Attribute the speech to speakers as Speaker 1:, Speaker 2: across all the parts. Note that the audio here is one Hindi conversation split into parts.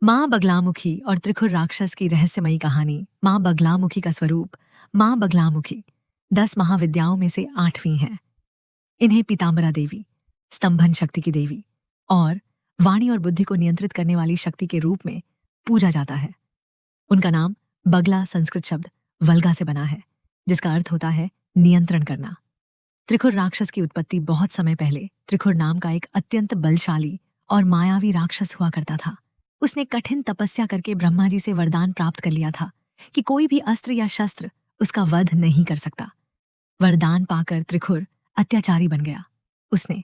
Speaker 1: माँ बगलामुखी और त्रिखुर राक्षस की रहस्यमयी कहानी। माँ बगलामुखी का स्वरूप। माँ बगलामुखी 10 महाविद्याओं में से 8वीं है। इन्हें पीताम्बरा देवी, स्तंभन शक्ति की देवी और वाणी और बुद्धि को नियंत्रित करने वाली शक्ति के रूप में पूजा जाता है। उनका नाम बगला संस्कृत शब्द वल्गा से बना है, जिसका अर्थ होता है नियंत्रण करना। त्रिखुर राक्षस की उत्पत्ति बहुत समय पहले त्रिखुर नाम का एक अत्यंत बलशाली और मायावी राक्षस हुआ करता था। उसने कठिन तपस्या करके ब्रह्मा जी से वरदान प्राप्त कर लिया था कि कोई भी अस्त्र या शस्त्र उसका वध नहीं कर सकता। वरदान पाकर त्रिखुर अत्याचारी बन गया। उसने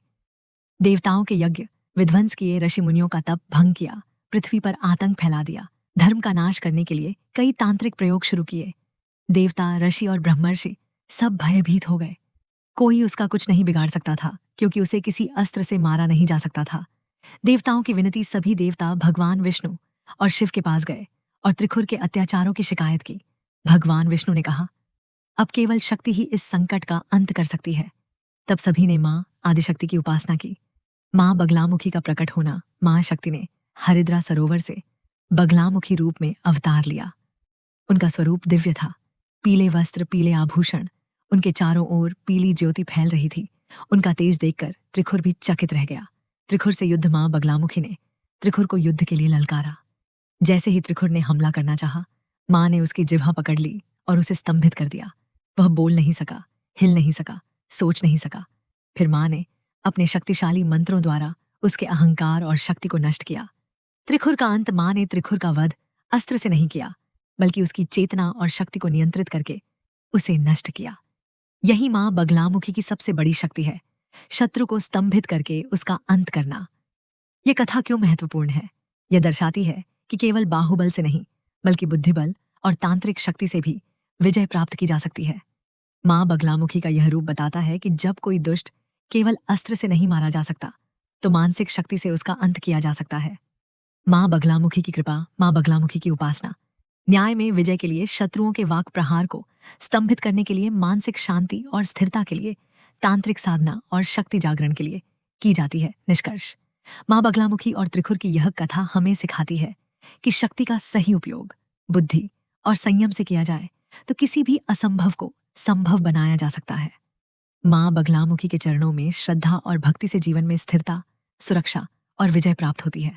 Speaker 1: देवताओं के यज्ञ विध्वंस किए, ऋषि मुनियों का तप भंग किया, पृथ्वी पर आतंक फैला दिया। धर्म का नाश करने के लिए कई तांत्रिक प्रयोग शुरू किए। देवता, ऋषि और ब्रह्मर्षि सब भयभीत हो गए। कोई उसका कुछ नहीं बिगाड़ सकता था, क्योंकि उसे किसी अस्त्र से मारा नहीं जा सकता था। देवताओं की विनती सभी देवता भगवान विष्णु और शिव के पास गए और त्रिखुर के अत्याचारों की शिकायत की। भगवान विष्णु ने कहा, अब केवल शक्ति ही इस संकट का अंत कर सकती है। तब सभी ने माँ आदिशक्ति की उपासना की। माँ बगलामुखी का प्रकट होना, माँ शक्ति ने हरिद्रा सरोवर से बगलामुखी रूप में अवतार लिया। उनका स्वरूप दिव्य था। पीले वस्त्र, पीले आभूषण, उनके चारों ओर पीली ज्योति फैल रही थी। उनका तेज देखकर त्रिखुर भी चकित रह गया। त्रिखुर से युद्ध मां बगलामुखी ने त्रिखुर को युद्ध के लिए ललकारा। जैसे ही त्रिखुर ने हमला करना चाहा, मां ने उसकी जिह्वा पकड़ ली और उसे स्तंभित कर दिया। वह बोल नहीं सका, हिल नहीं सका, सोच नहीं सका। फिर मां ने अपने शक्तिशाली मंत्रों द्वारा उसके अहंकार और शक्ति को नष्ट किया। त्रिखुर का अंत मां ने त्रिखुर का वध अस्त्र से नहीं किया, बल्कि उसकी चेतना और शक्ति को नियंत्रित करके उसे नष्ट किया। यही मां बगलामुखी की सबसे बड़ी शक्ति है, शत्रु को स्तंभित करके उसका अंत करना। यह कथा क्यों महत्वपूर्ण है? यह दर्शाती है कि केवल बाहुबल से नहीं, बल्कि बुद्धिबल और तांत्रिक शक्ति से भी विजय प्राप्त की जा सकती है। मां बगलामुखी का यह रूप बताता है कि जब कोई दुष्ट केवल अस्त्र से नहीं मारा जा सकता, तो मानसिक शक्ति से उसका अंत किया जा सकता है। मां बगलामुखी की कृपा, मां बगलामुखी की उपासना न्याय में विजय के लिए, शत्रुओं के वाक प्रहार को स्तंभित करने के लिए, मानसिक शांति और स्थिरता के लिए, तांत्रिक साधना और शक्ति जागरण के लिए की जाती है। निष्कर्ष, मां बगलामुखी और त्रिखुर की यह कथा हमें सिखाती है कि शक्ति का सही उपयोग बुद्धि और संयम से किया जाए तो किसी भी असंभव को संभव बनाया जा सकता है। मां बगलामुखी के चरणों में श्रद्धा और भक्ति से जीवन में स्थिरता, सुरक्षा और विजय प्राप्त होती है।